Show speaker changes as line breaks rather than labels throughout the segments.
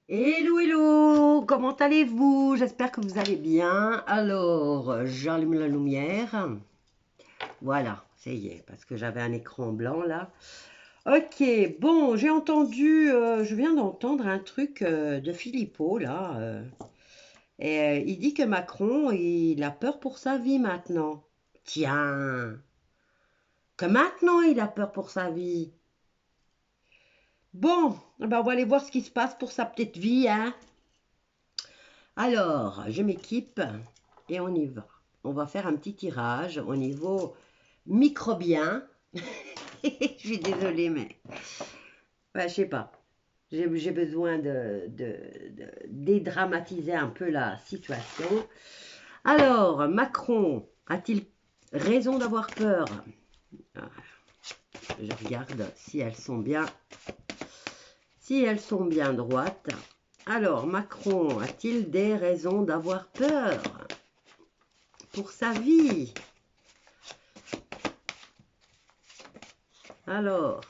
Hello, hello, comment allez-vous? J'espère que vous allez bien. Alors, j'allume la lumière. Voilà, ça y est, parce que j'avais un écran blanc là. Ok, bon, je viens d'entendre un truc de Philippot là. Il dit que Macron, il a peur pour sa vie maintenant. Tiens, que maintenant il a peur pour sa vie. Bon, eh ben on va aller voir ce qui se passe pour sa petite vie, hein. Alors, je m'équipe et on y va. On va faire un petit tirage au niveau microbien. Je suis désolée, mais je sais pas. J'ai besoin de dédramatiser un peu la situation. Alors, Macron a-t-il raison d'avoir peur? Ah, je regarde si elles sont bien droites. Alors, Macron a-t-il des raisons d'avoir peur pour sa vie? Alors,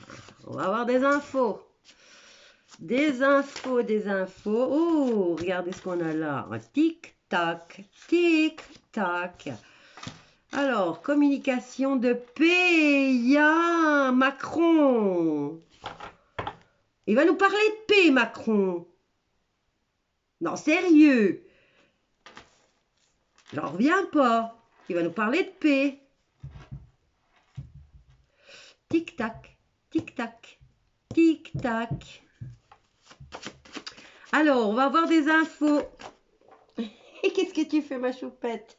on va avoir des infos. Des infos, des infos. Oh, regardez ce qu'on a là. Un tic-tac, tic-tac. Alors, communication de paix. Il y a Macron. Il va nous parler de paix, Macron. Non, sérieux. J'en reviens pas. Il va nous parler de paix. Tic-tac, tic-tac, tic-tac. Alors, on va avoir des infos. Et qu'est-ce que tu fais, ma choupette?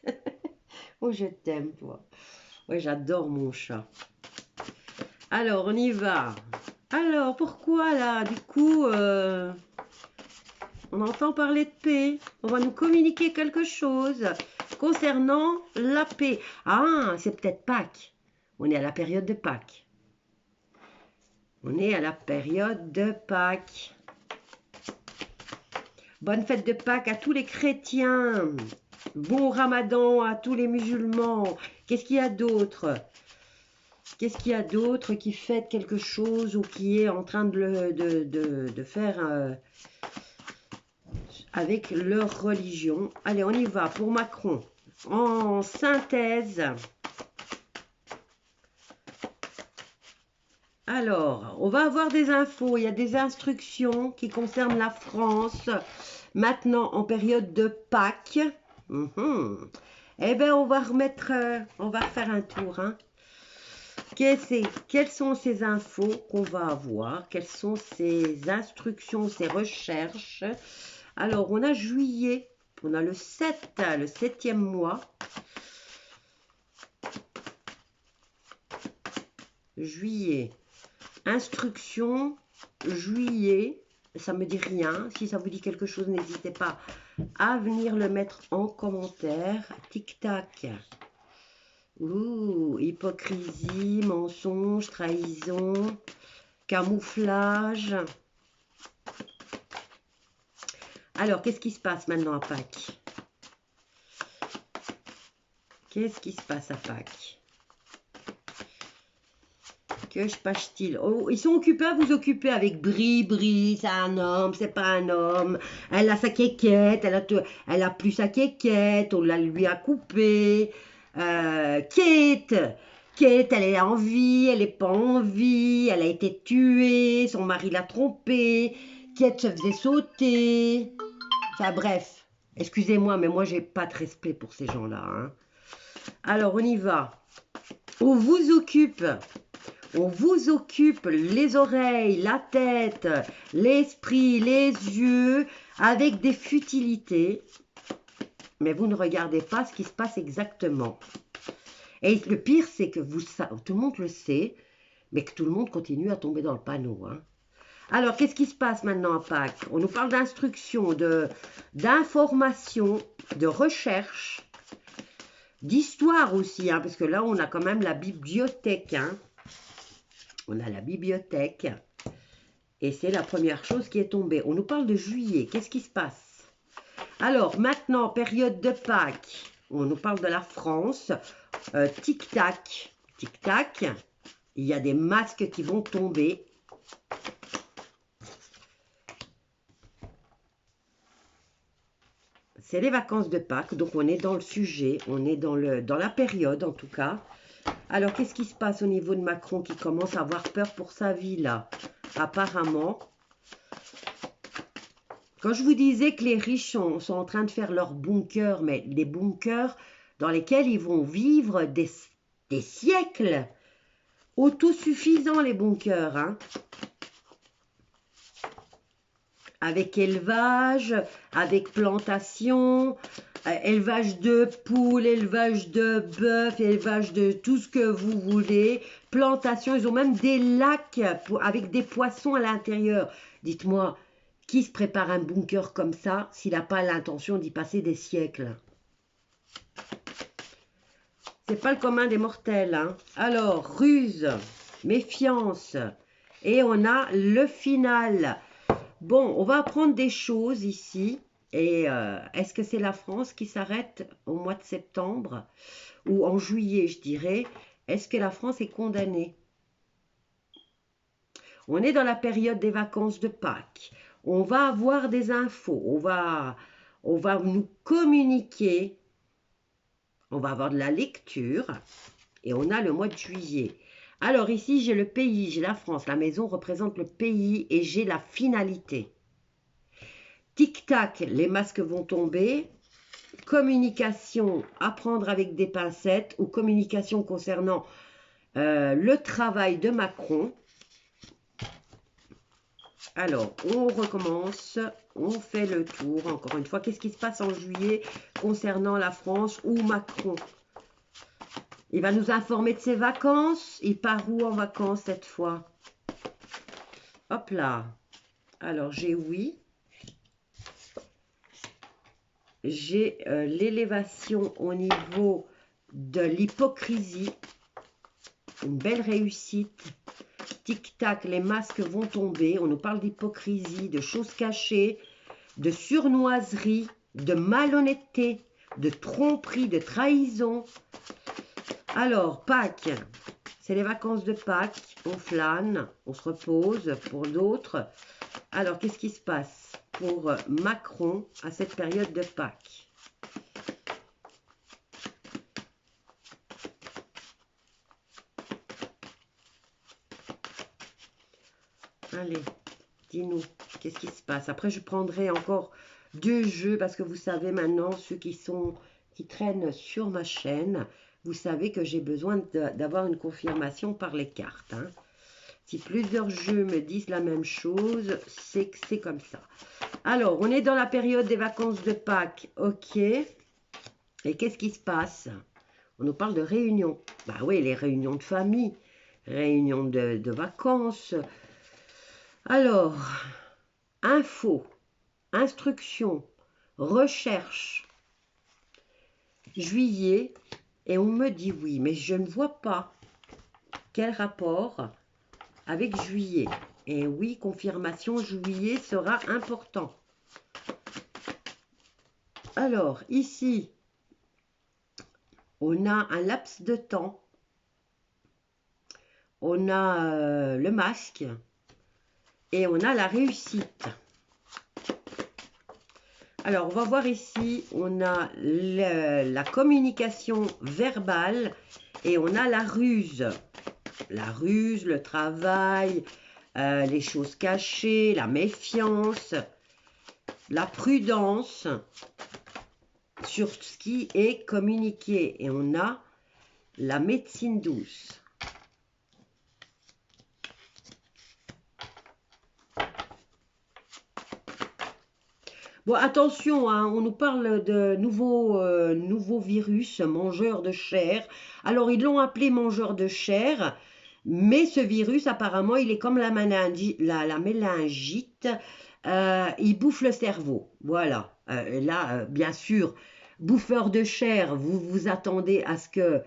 Oh, je t'aime, toi. Ouais, j'adore mon chat. Alors, on y va. Alors, pourquoi là? Du coup, on entend parler de paix. On va nous communiquer quelque chose concernant la paix. Ah, c'est peut-être Pâques. On est à la période de Pâques. On est à la période de Pâques. Bonne fête de Pâques à tous les chrétiens. Bon Ramadan à tous les musulmans. Qu'est-ce qu'il y a d'autre? Qu'est-ce qu'il y a d'autre qui fête quelque chose ou qui est en train de faire avec leur religion? Allez, on y va pour Macron. En synthèse, alors, on va avoir des infos. Il y a des instructions qui concernent la France maintenant en période de Pâques. Eh bien, on va refaire un tour, hein. Quelles sont ces infos qu'on va avoir? Quelles sont ces instructions, ces recherches? Alors, on a juillet, on a le 7, le 7e mois. Juillet, instruction, juillet, ça me dit rien. Si ça vous dit quelque chose, n'hésitez pas à venir le mettre en commentaire. Tic-tac. Ouh, hypocrisie, mensonge, trahison, camouflage. Alors, qu'est-ce qui se passe maintenant à Pâques? Qu'est-ce qui se passe à Pâques? Que se passe-t-il? Oh, ils sont occupés à vous occuper avec Bri, c'est un homme, c'est pas un homme. Elle a sa quéquette, elle a plus sa quéquette, on la lui a coupé. Kate, elle est en vie, elle est pas en vie, elle a été tuée, son mari l'a trompée, Kate se faisait sauter. Enfin bref, excusez-moi, mais moi j'ai pas de respect pour ces gens-là, hein. Alors on y va. On vous occupe les oreilles, la tête, l'esprit, les yeux avec des futilités, mais vous ne regardez pas ce qui se passe exactement. Et le pire, c'est que tout le monde le sait, mais que tout le monde continue à tomber dans le panneau, hein. Alors, qu'est-ce qui se passe maintenant à Pâques? On nous parle d'instruction, d'information, de recherche, d'histoire aussi, hein, parce que là, on a quand même la bibliothèque, hein. On a la bibliothèque. Et c'est la première chose qui est tombée. On nous parle de juillet. Qu'est-ce qui se passe? Alors, maintenant, période de Pâques. On nous parle de la France. Tic-tac. Tic-tac. Il y a des masques qui vont tomber. c'est les vacances de Pâques, donc on est dans le sujet, on est dans la période en tout cas. Alors, qu'est-ce qui se passe au niveau de Macron qui commence à avoir peur pour sa vie là? Apparemment, quand je vous disais que les riches sont en train de faire leurs bunkers, mais des bunkers dans lesquels ils vont vivre des siècles, autosuffisants les bunkers, hein. Avec élevage, avec plantation, élevage de poules, élevage de bœufs, élevage de tout ce que vous voulez, plantation, ils ont même des lacs avec des poissons à l'intérieur. Dites-moi, qui se prépare un bunker comme ça s'il n'a pas l'intention d'y passer des siècles? C'est pas le commun des mortels, hein. Alors, ruse, méfiance, et on a le final. Bon, on va apprendre des choses ici. Et est-ce que c'est la France qui s'arrête au mois de septembre ou en juillet, je dirais? Est-ce que la France est condamnée? On est dans la période des vacances de Pâques. On va avoir des infos. On va nous communiquer. On va avoir de la lecture. Et on a le mois de juillet. Alors ici, j'ai le pays, j'ai la France. La maison représente le pays et j'ai la finalité. Tic-tac, les masques vont tomber. Communication, apprendre avec des pincettes ou communication concernant le travail de Macron. Alors, on recommence, on fait le tour. Encore une fois, qu'est-ce qui se passe en juillet concernant la France ou Macron? Il va nous informer de ses vacances. Il part où en vacances cette fois? Hop là. Alors, j'ai oui. J'ai l'élévation au niveau de l'hypocrisie. Une belle réussite. Tic-tac, les masques vont tomber. On nous parle d'hypocrisie, de choses cachées, de surnoiserie, de malhonnêteté, de tromperie, de trahison. Alors, Pâques, c'est les vacances de Pâques. On flâne, on se repose pour d'autres. Alors, qu'est-ce qui se passe pour Macron à cette période de Pâques? Allez, dis-nous, qu'est-ce qui se passe? Après, je prendrai encore 2 jeux parce que vous savez maintenant, ceux qui traînent sur ma chaîne, vous savez que j'ai besoin d'avoir une confirmation par les cartes, hein. Si plusieurs jeux me disent la même chose, c'est que c'est comme ça. Alors, on est dans la période des vacances de Pâques, ok. Et qu'est-ce qui se passe? On nous parle de réunions. Bah oui, les réunions de famille, réunions de vacances. Alors, info, instruction, recherche, juillet, et on me dit oui, mais je ne vois pas quel rapport avec juillet. Et oui, confirmation, juillet sera important. Alors, ici, on a un laps de temps. On a le masque. Et on a la réussite. Alors, on va voir ici, on a la communication verbale et on a la ruse. La ruse, le travail, les choses cachées, la méfiance, la prudence sur ce qui est communiqué. Et on a la médecine douce. Bon, attention, hein, on nous parle de nouveaux virus, mangeurs de chair. Alors, ils l'ont appelé mangeur de chair, mais ce virus, apparemment, il est comme la méningite. Il bouffe le cerveau. Voilà. Là, bien sûr, bouffeur de chair, vous vous attendez à ce que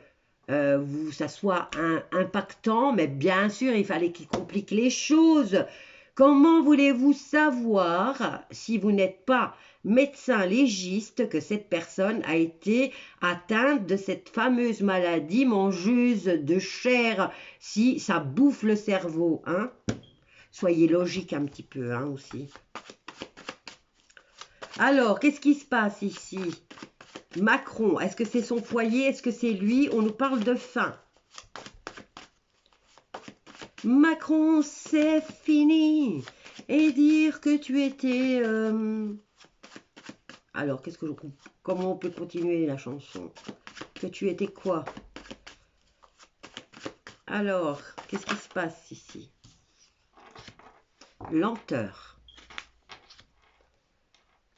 ça soit impactant, mais bien sûr, il fallait qu'il complique les choses. Comment voulez-vous savoir, si vous n'êtes pas médecin légiste, que cette personne a été atteinte de cette fameuse maladie mangeuse de chair, si ça bouffe le cerveau, hein? Soyez logique un petit peu, hein, aussi. Alors, qu'est-ce qui se passe ici? Macron, est-ce que c'est son foyer? Est-ce que c'est lui? On nous parle de faim. Macron, c'est fini. Et dire que tu étais... Alors, qu'est-ce que je... Comment on peut continuer la chanson? Que tu étais quoi? Alors, qu'est-ce qui se passe ici? Lenteur.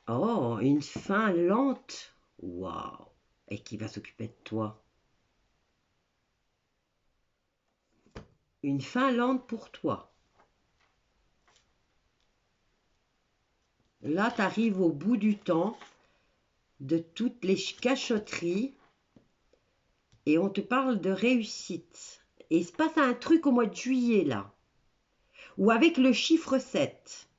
Oh, une fin lente. Waouh. Et qui va s'occuper de toi? Une fin lente pour toi. Là, tu arrives au bout du temps de toutes les cachotteries et on te parle de réussite. Et il se passe un truc au mois de juillet, là, ou avec le chiffre 7.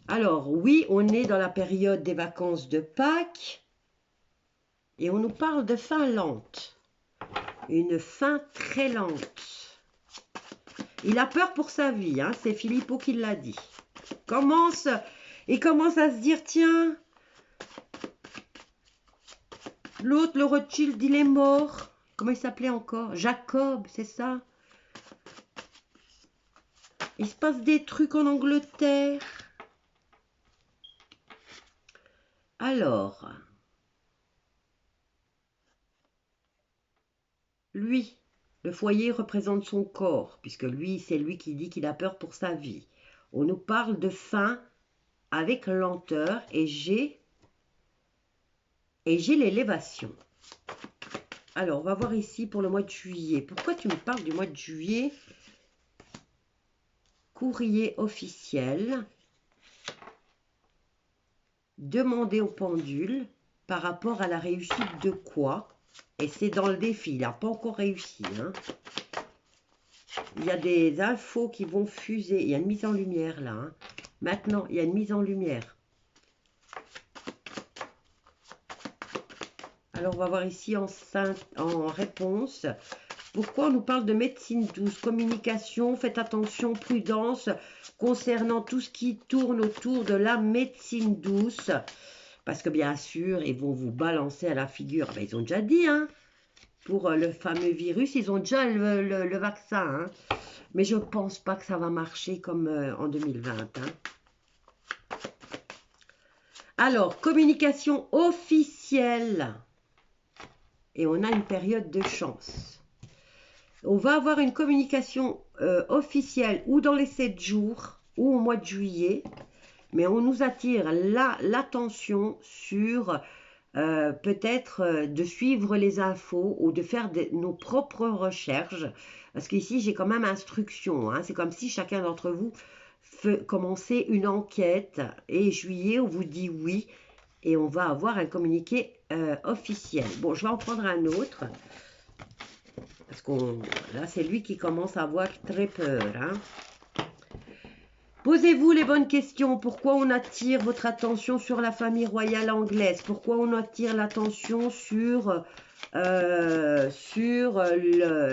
Alors, oui, on est dans la période des vacances de Pâques et on nous parle de fin lente. Une fin très lente. Il a peur pour sa vie, hein, c'est Philippot qui l'a dit. Il commence à se dire, tiens, l'autre, le Rothschild, il est mort. Comment il s'appelait encore? Jacob, c'est ça? Il se passe des trucs en Angleterre. Alors, lui, le foyer représente son corps, puisque lui, c'est lui qui dit qu'il a peur pour sa vie. On nous parle de faim avec lenteur et j'ai l'élévation. Alors, on va voir ici pour le mois de juillet. Pourquoi tu me parles du mois de juillet? Courrier officiel. Demander au pendule par rapport à la réussite de quoi? Et c'est dans le défi, il n'a pas encore réussi. Hein. Il y a des infos qui vont fuser. Il y a une mise en lumière là. Hein. Maintenant, il y a une mise en lumière. Alors, on va voir ici en réponse. Pourquoi on nous parle de médecine douce, communication, faites attention, prudence, concernant tout ce qui tourne autour de la médecine douce. Parce que bien sûr, ils vont vous balancer à la figure. Ben, ils ont déjà dit, hein, pour le fameux virus, ils ont déjà le vaccin. Hein. Mais je ne pense pas que ça va marcher comme en 2020. Hein. Alors, communication officielle. Et on a une période de chance. On va avoir une communication officielle ou dans les 7 jours ou au mois de juillet. Mais on nous attire l'attention sur peut-être de suivre les infos ou de faire nos propres recherches. Parce qu'ici, j'ai quand même instruction. Hein. C'est comme si chacun d'entre vous commençait une enquête. Et juillet, on vous dit oui. Et on va avoir un communiqué officiel. Bon, je vais en prendre un autre. Parce que là, c'est lui qui commence à avoir très peur. Hein. Posez-vous les bonnes questions. Pourquoi on attire votre attention sur la famille royale anglaise? Pourquoi on attire l'attention sur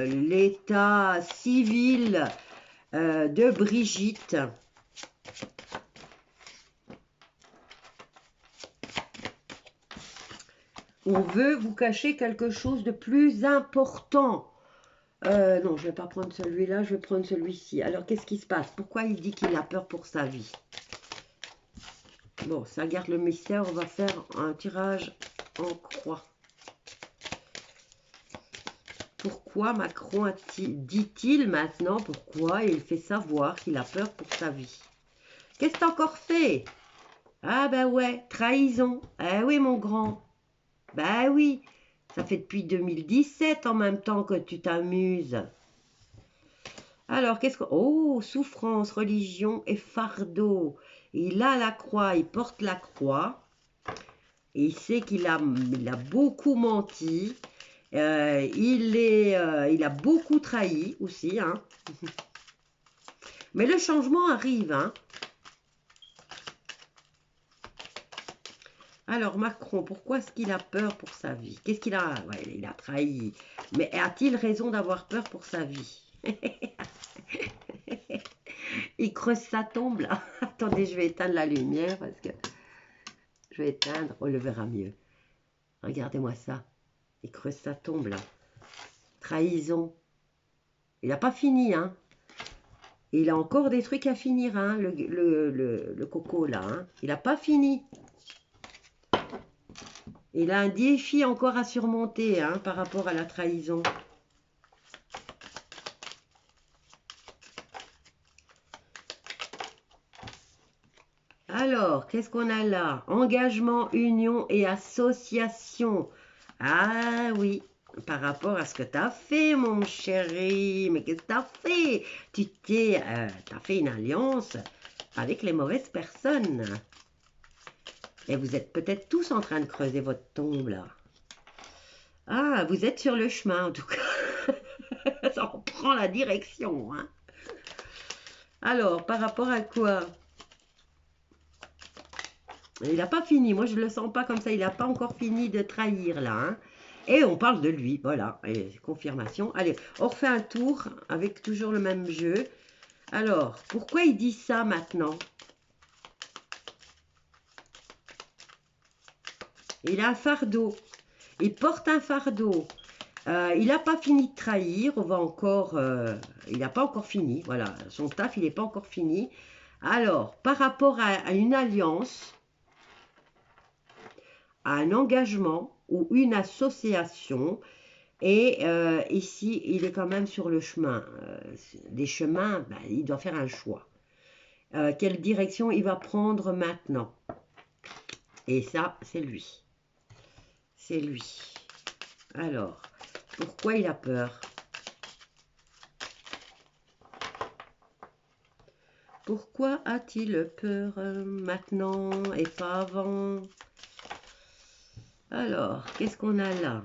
l'état civil de Brigitte? On veut vous cacher quelque chose de plus important. Non, je ne vais pas prendre celui-là, je vais prendre celui-ci. Alors, qu'est-ce qui se passe? Pourquoi il dit qu'il a peur pour sa vie? Bon, ça garde le mystère. On va faire un tirage en croix. Pourquoi Macron dit-il maintenant? Pourquoi il fait savoir qu'il a peur pour sa vie? Qu'est-ce que t'as encore fait? Ah ben ouais, trahison. Ah oui, mon grand. Ben oui. Ça fait depuis 2017 en même temps que tu t'amuses. Alors, qu'est-ce que... Oh, souffrance, religion et fardeau. Il a la croix, il porte la croix. Et il sait qu'il a beaucoup menti. Il a beaucoup trahi aussi. Hein. Mais le changement arrive. Hein. Alors, Macron, pourquoi est-ce qu'il a peur pour sa vie? Qu'est-ce qu'il a... Ouais, il a trahi. Mais a-t-il raison d'avoir peur pour sa vie? Il creuse sa tombe là. Attendez, je vais éteindre la lumière parce que je vais éteindre, on le verra mieux. Regardez-moi ça. Il creuse sa tombe là. Trahison. Il n'a pas fini, hein. Il a encore des trucs à finir, hein, le coco là. Hein. Il n'a pas fini. Il a un défi encore à surmonter hein, par rapport à la trahison. Alors, qu'est-ce qu'on a là? Engagement, union et association. Ah oui, par rapport à ce que tu as fait, mon chéri. Mais qu'est-ce que tu as fait? T'as fait une alliance avec les mauvaises personnes. Et vous êtes peut-être tous en train de creuser votre tombe, là. Ah, vous êtes sur le chemin, en tout cas. Ça reprend la direction, hein. Alors, par rapport à quoi? Il n'a pas fini. Moi, je ne le sens pas comme ça. Il n'a pas encore fini de trahir, là. Hein. Et on parle de lui. Voilà. Et confirmation. Allez, on refait un tour avec toujours le même jeu. Alors, pourquoi il dit ça maintenant? Il a un fardeau. Il porte un fardeau. Il n'a pas fini de trahir. On va encore... il n'a pas encore fini. Voilà. Son taf, il n'est pas encore fini. Alors, par rapport à une alliance... à un engagement ou une association. Et ici, il est quand même sur le chemin. Des chemins, ben, il doit faire un choix. Quelle direction il va prendre maintenant? Et ça, c'est lui. C'est lui. Alors, pourquoi il a peur? Pourquoi a-t-il peur maintenant et pas avant? Alors, qu'est-ce qu'on a là?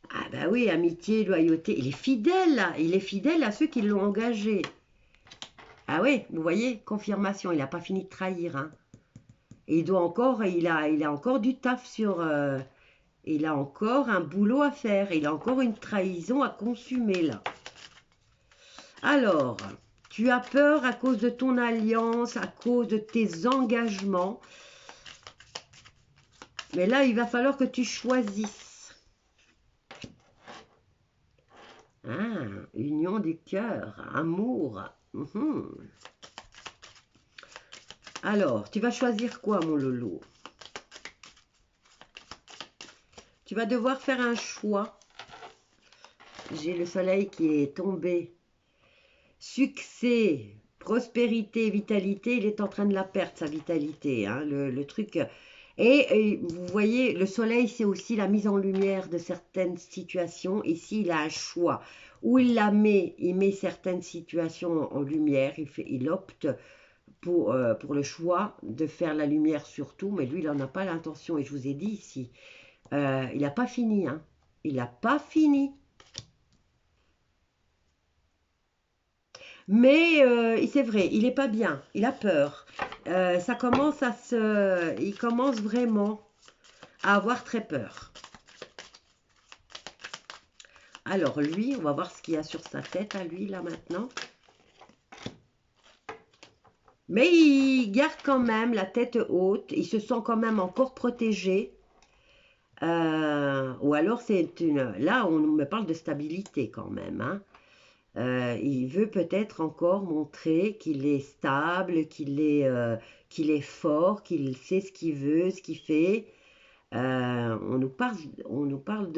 Ah ben oui, amitié, loyauté. Il est fidèle là. Il est fidèle à ceux qui l'ont engagé. Ah oui, vous voyez, confirmation. Il n'a pas fini de trahir. Hein. Et il a encore du taf sur... il a encore un boulot à faire. Il a encore une trahison à consumer là. Alors, tu as peur à cause de ton alliance, à cause de tes engagements. Mais là, il va falloir que tu choisisses. Ah, union du cœur, amour. Alors, tu vas choisir quoi, mon loulou? Tu vas devoir faire un choix. J'ai le soleil qui est tombé. Succès, prospérité, vitalité. Il est en train de la perdre, sa vitalité. Hein, le truc... Et vous voyez, le soleil, c'est aussi la mise en lumière de certaines situations. Ici, il a un choix. Où il la met, il met certaines situations en lumière. Il opte pour le choix de faire la lumière sur tout. Mais lui, il n'en a pas l'intention. Et je vous ai dit ici, il n'a pas fini. Hein. Il n'a pas fini. Mais c'est vrai, il n'est pas bien. Il a peur. Ça commence à se... Il commence vraiment à avoir très peur. Alors lui, on va voir ce qu'il y a sur sa tête à lui là maintenant. Mais il garde quand même la tête haute. Il se sent quand même encore protégé. Ou alors c'est une... Là, on me parle de stabilité quand même. Hein. Il veut peut-être encore montrer qu'il est stable, qu'il est fort, qu'il sait ce qu'il veut, ce qu'il fait. On nous parle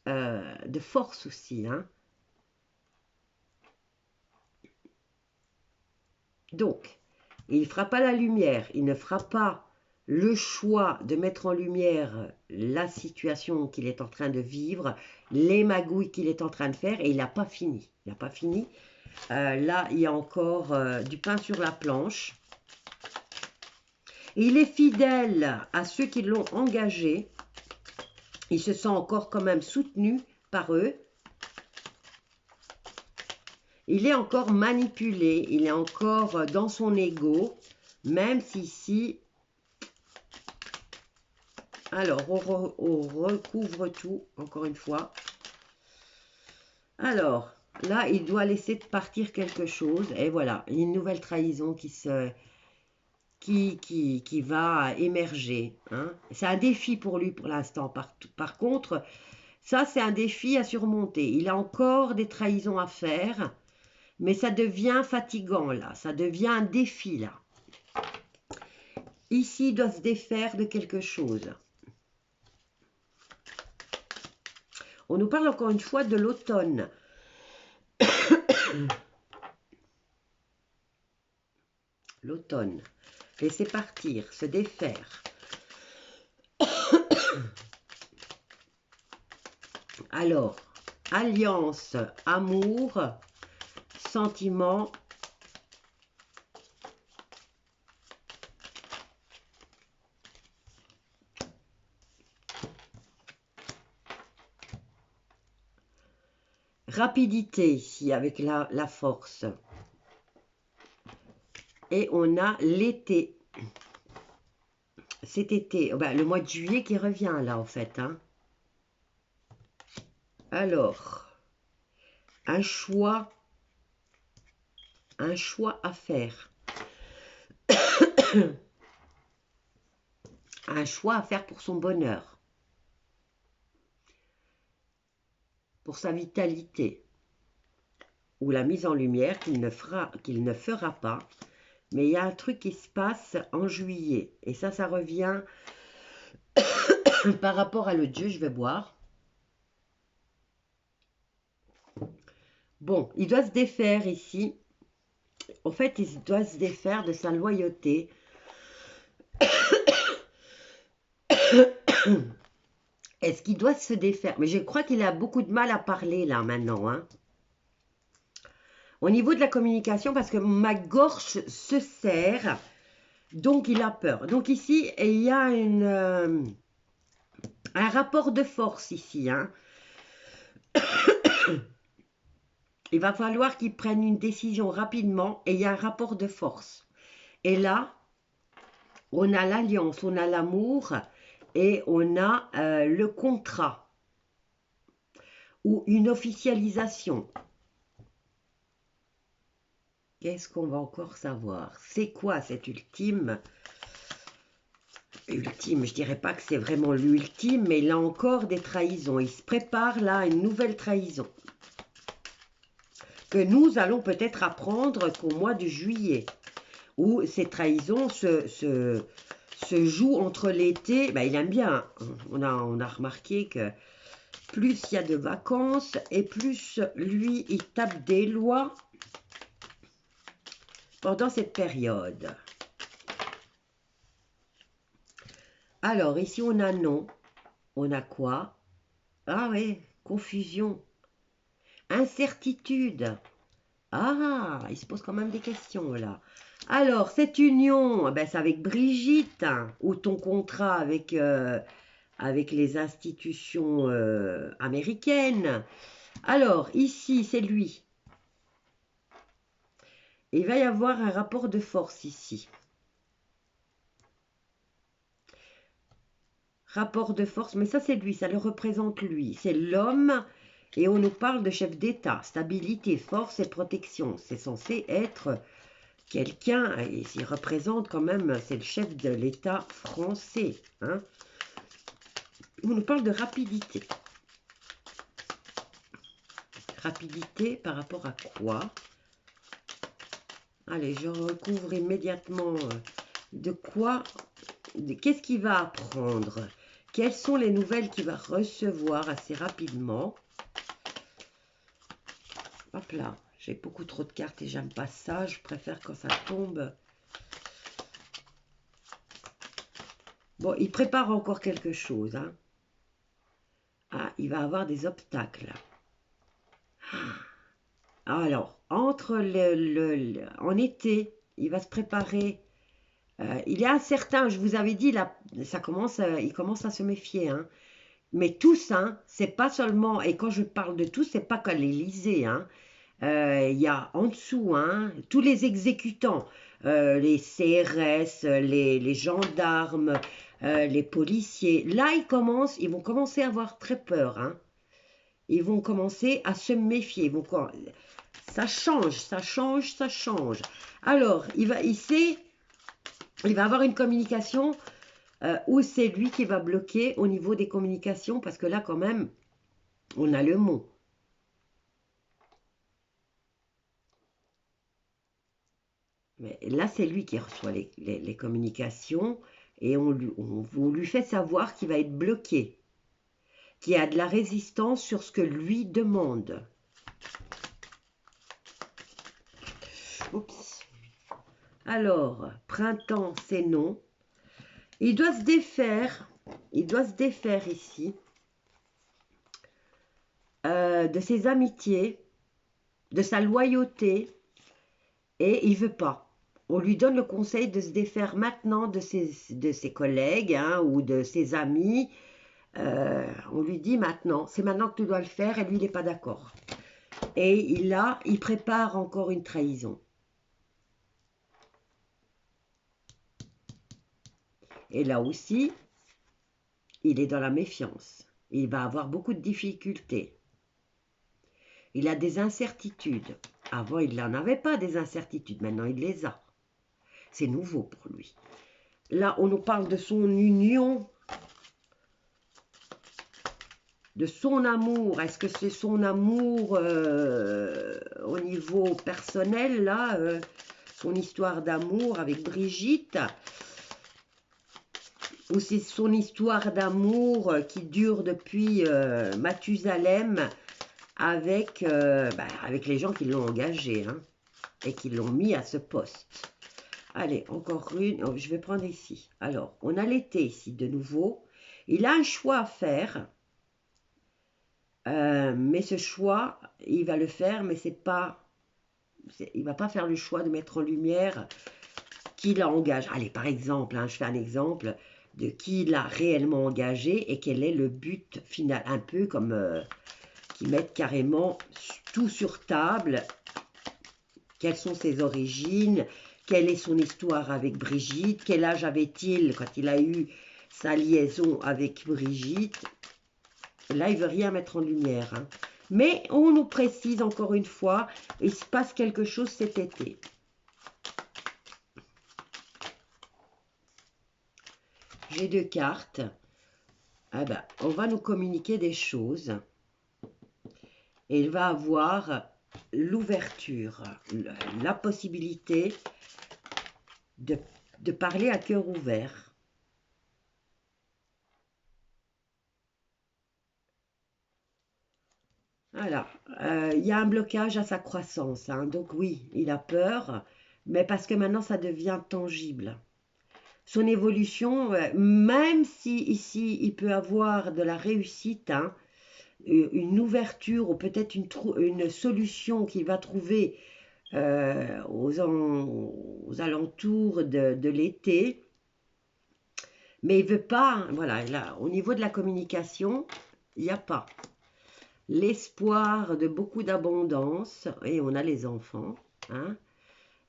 de force aussi. Hein. Donc, il ne fera pas la lumière, il ne fera pas le choix de mettre en lumière la situation qu'il est en train de vivre, les magouilles qu'il est en train de faire, et il n'a pas fini. Il n'a pas fini. Là, il y a encore du pain sur la planche. Et il est fidèle à ceux qui l'ont engagé. Il se sent encore quand même soutenu par eux. Il est encore manipulé. Il est encore dans son ego. Même si ici... Alors, on recouvre tout, encore une fois. Alors, Là, il doit laisser partir quelque chose. Et voilà, une nouvelle trahison qui va émerger. Hein. C'est un défi pour lui pour l'instant. Par contre, ça, c'est un défi à surmonter. Il a encore des trahisons à faire, mais ça devient fatigant, là. Ça devient un défi, là. Ici, il doit se défaire de quelque chose. On nous parle encore une fois de l'automne. L'automne. Laisser partir, se défaire. Alors, alliance, amour, sentiment. Rapidité ici avec la force. Et on a l'été. Cet été, ben, le mois de juillet qui revient là en fait. Hein. Alors, un choix à faire. Un choix à faire pour son bonheur. Pour sa vitalité. Ou la mise en lumière qu'il ne fera pas. Mais il y a un truc qui se passe en juillet. Et ça revient par rapport à le Dieu, je vais boire. Bon, il doit se défaire ici. En fait, il doit se défaire de sa loyauté. Est-ce qu'il doit se défaire? Mais je crois qu'il a beaucoup de mal à parler là maintenant. Hein. Au niveau de la communication, parce que ma gorge se serre, donc il a peur. Donc ici, il y a un rapport de force ici. Hein. Il va falloir qu'il prenne une décision rapidement et il y a un rapport de force. Et là, on a l'alliance, on a l'amour et on a le contrat ou une officialisation. Qu'est-ce qu'on va encore savoir? C'est quoi cet ultime? Ultime, je dirais pas que c'est vraiment l'ultime, mais il a encore des trahisons. Il se prépare là à une nouvelle trahison. Que nous allons peut-être apprendre qu'au mois de juillet. Où ces trahisons se jouent entre l'été. Ben, il aime bien. On a remarqué que plus il y a de vacances et plus lui, il tape des lois pendant cette période. Alors, ici, on a non. On a quoi? Ah oui, confusion. Incertitude. Ah, il se pose quand même des questions, là. Alors, cette union, ben, c'est avec Brigitte, hein, ou ton contrat avec les institutions américaines. Alors, ici, c'est lui. Il va y avoir un rapport de force ici. Rapport de force, mais ça, c'est lui, ça le représente lui. C'est l'homme, et on nous parle de chef d'État. Stabilité, force et protection. C'est censé être quelqu'un, et il représente quand même, c'est le chef de l'État français. Hein. On nous parle de rapidité. Rapidité par rapport à quoi? Allez, je recouvre immédiatement de quoi, qu'est-ce qu'il va apprendre? Quelles sont les nouvelles qu'il va recevoir assez rapidement? Hop là, j'ai beaucoup trop de cartes et j'aime pas ça. Je préfère quand ça tombe. Bon, il prépare encore quelque chose. Hein. Ah, il va avoir des obstacles. Alors, entre en été, il va se préparer. Il est incertain, je vous avais dit, là, il commence à se méfier. Hein. Mais tous, hein, c'est pas seulement, et quand je parle de tous, c'est pas qu'à l'Élysée. Hein. Il y a en dessous, hein, tous les exécutants, les CRS, les gendarmes, les policiers. Là, ils vont commencer à avoir très peur. Hein. ils vont commencer à se méfier. Ça change, ça change, ça change. Alors, il va avoir une communication où c'est lui qui va bloquer au niveau des communications, parce que là, quand même, on a le mot. Mais là, c'est lui qui reçoit les communications et on lui fait savoir qu'il va être bloqué, qu'il y a de la résistance sur ce que lui demande. Oups. Alors, printemps, c'est non. Il doit se défaire ici de ses amitiés, de sa loyauté, et il veut pas. On lui donne le conseil de se défaire maintenant de ses collègues hein, ou de ses amis. On lui dit maintenant, c'est maintenant que tu dois le faire, et lui, il n'est pas d'accord. Et il prépare encore une trahison. Et là aussi, il est dans la méfiance. Il va avoir beaucoup de difficultés. Il a des incertitudes. Avant, il n'en avait pas des incertitudes. Maintenant, il les a. C'est nouveau pour lui. Là, on nous parle de son union, de son amour. Est-ce que c'est son amour au niveau personnel, là son histoire d'amour avec Brigitte? Ou c'est son histoire d'amour qui dure depuis Mathusalem avec les gens qui l'ont engagé hein, et qui l'ont mis à ce poste. Allez, encore une. Oh, je vais prendre ici. Alors, on a l'été ici de nouveau. Il a un choix à faire. Mais ce choix, il va le faire, mais c'est pas... Il va pas faire le choix de mettre en lumière qui l'a engagé. Allez, par exemple, hein, je fais un exemple de qui l'a réellement engagé et quel est le but final. Un peu comme qui mettent carrément tout sur table. Quelles sont ses origines? Quelle est son histoire avec Brigitte? Quel âge avait-il quand il a eu sa liaison avec Brigitte? Là, il ne veut rien mettre en lumière. Hein. Mais on nous précise encore une fois, il se passe quelque chose cet été. J'ai deux cartes. Ah ben, on va nous communiquer des choses. Et il va avoir l'ouverture, la possibilité de parler à cœur ouvert. Voilà, il y a un blocage à sa croissance, hein. Donc oui, il a peur, mais parce que maintenant ça devient tangible. Son évolution, même si ici il peut avoir de la réussite, hein, une ouverture ou peut-être une solution qu'il va trouver aux alentours de l'été, mais il veut pas, hein, voilà, là, au niveau de la communication, il n'y a pas. L'espoir de beaucoup d'abondance, et on a les enfants, hein,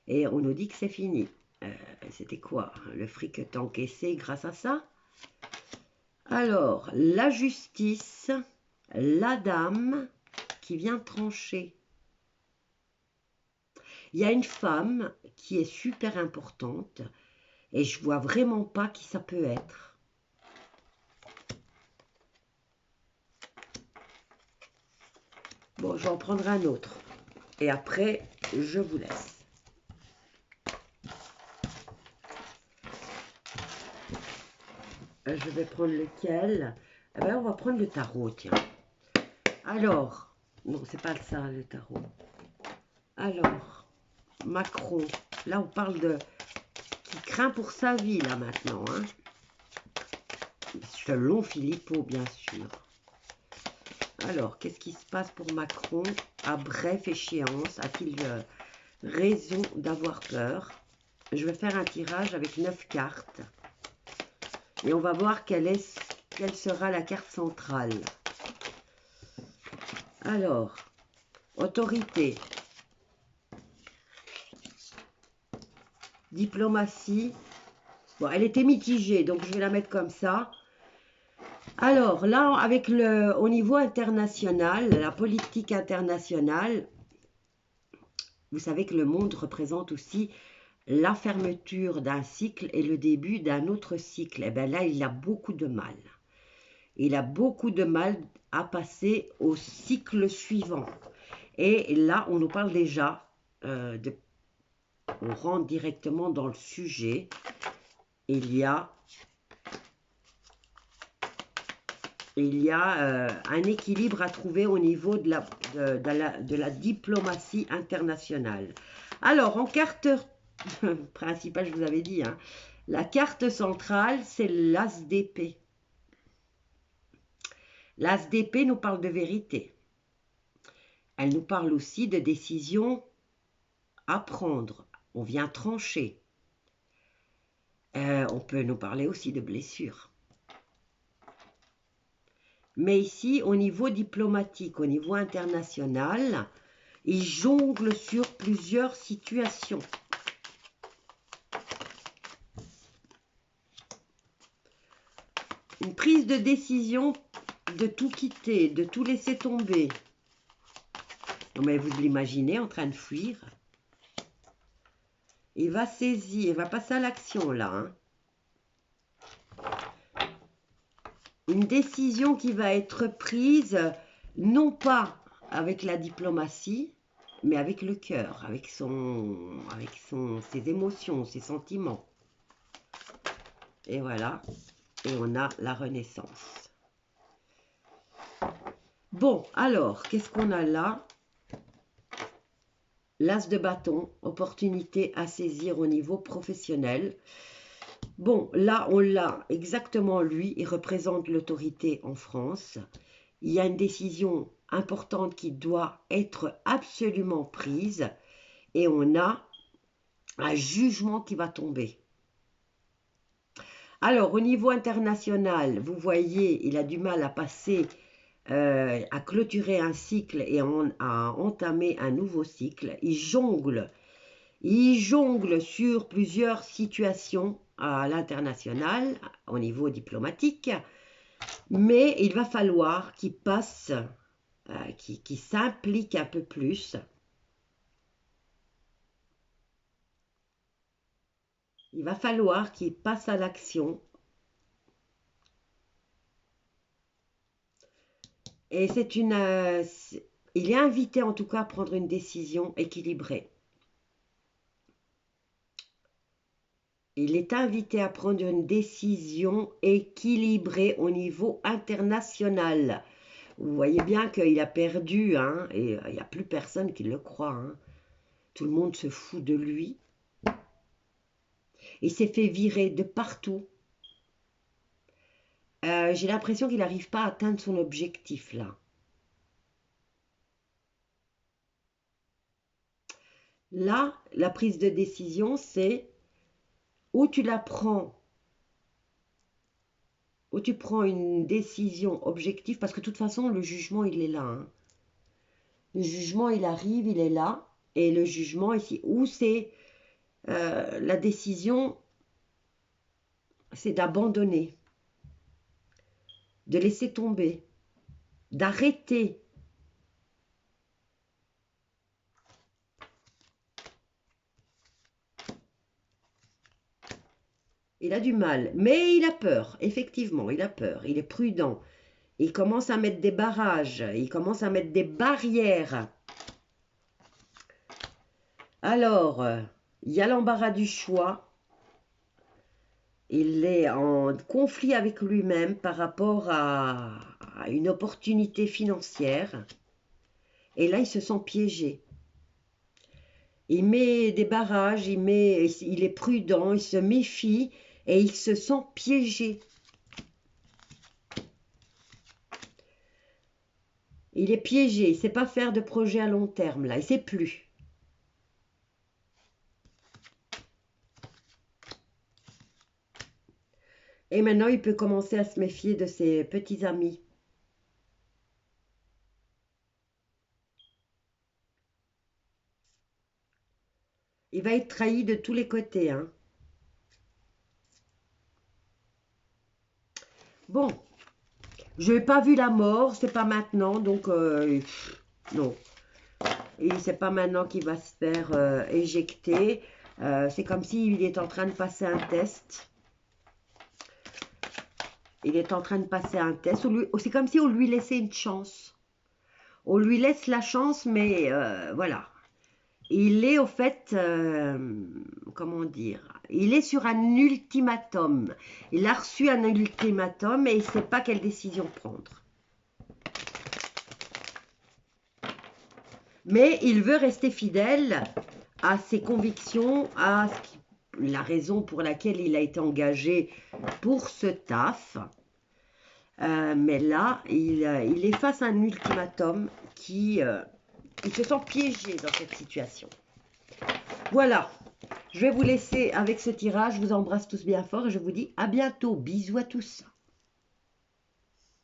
et on nous dit que c'est fini. C'était quoi? Le fric que t'as encaissé grâce à ça? Alors, la justice, la dame qui vient trancher. Il y a une femme qui est super importante, et je vois vraiment pas qui ça peut être. Bon, j'en prendrai un autre. Et après, je vous laisse. Je vais prendre lequel? Eh ben, on va prendre le tarot, tiens. Alors, non, c'est pas ça, le tarot. Alors, Macron. Là, on parle de... qui craint pour sa vie, là, maintenant. Hein. Selon Philippot, bien sûr. Alors, qu'est-ce qui se passe pour Macron à bref échéance? A-t-il raison d'avoir peur? Je vais faire un tirage avec 9 cartes. Et on va voir quelle sera la carte centrale. Alors, autorité, diplomatie. Bon, elle était mitigée, donc je vais la mettre comme ça. Alors là, avec au niveau international, la politique internationale, vous savez que le monde représente aussi la fermeture d'un cycle et le début d'un autre cycle. Et bien là, il a beaucoup de mal. Il a beaucoup de mal à passer au cycle suivant. Et là, on nous parle déjà, on rentre directement dans le sujet. Il y a un équilibre à trouver au niveau de la diplomatie internationale. Alors, en carte principale, je vous avais dit, hein, la carte centrale, c'est l'as d'épée. L'as d'épée nous parle de vérité. Elle nous parle aussi de décisions à prendre. On vient trancher. On peut nous parler aussi de blessures. Mais ici, au niveau diplomatique, au niveau international, il jongle sur plusieurs situations. Une prise de décision de tout quitter, de tout laisser tomber. Mais vous l'imaginez en train de fuir. Il va saisir, il va passer à l'action là. Hein. Une décision qui va être prise, non pas avec la diplomatie, mais avec le cœur, avec ses émotions, ses sentiments. Et voilà, et on a la renaissance. Bon, alors, qu'est-ce qu'on a là? L'as de bâton, opportunité à saisir au niveau professionnel. Bon, là, on l'a exactement lui, il représente l'autorité en France. Il y a une décision importante qui doit être absolument prise et on a un jugement qui va tomber. Alors, au niveau international, vous voyez, il a du mal à passer, à clôturer un cycle et à entamer un nouveau cycle. Il jongle sur plusieurs situations à l'international, au niveau diplomatique, mais il va falloir qu'il passe, qu'il s'implique un peu plus. Il va falloir qu'il passe à l'action. Et il est invité en tout cas à prendre une décision équilibrée. Il est invité à prendre une décision équilibrée au niveau international. Vous voyez bien qu'il a perdu, hein, et il n'y a plus personne qui le croit. Hein. Tout le monde se fout de lui. Il s'est fait virer de partout. J'ai l'impression qu'il n'arrive pas à atteindre son objectif là. Là, la prise de décision, c'est où tu la prends, où tu prends une décision objective, parce que de toute façon, le jugement, il est là. Hein. Le jugement, il arrive, il est là. Et le jugement, ici, où c'est la décision, c'est d'abandonner, de laisser tomber, d'arrêter. Il a du mal, mais il a peur, effectivement, il a peur, il est prudent. Il commence à mettre des barrages, il commence à mettre des barrières. Alors, il y a l'embarras du choix. Il est en conflit avec lui-même par rapport à une opportunité financière. Et là, il se sent piégé. Il met des barrages, il est prudent, il se méfie et il se sent piégé. Il est piégé, il ne sait pas faire de projet à long terme, là, il ne sait plus. Et maintenant, il peut commencer à se méfier de ses petits amis. Il va être trahi de tous les côtés. Hein. Bon, Je n'ai pas vu la mort, c'est pas maintenant, donc non. Et c'est pas maintenant qu'il va se faire éjecter. C'est comme s'il est en train de passer un test. Il est en train de passer un test. C'est comme si on lui laissait une chance. On lui laisse la chance, mais voilà. Il est au fait, comment dire, il est sur un ultimatum. Il a reçu un ultimatum et il ne sait pas quelle décision prendre. Mais il veut rester fidèle à ses convictions, à la raison pour laquelle il a été engagé pour ce taf. Mais là, il est face à un ultimatum il se sent piégé dans cette situation. Voilà, je vais vous laisser avec ce tirage. Je vous embrasse tous bien fort et je vous dis à bientôt. Bisous à tous.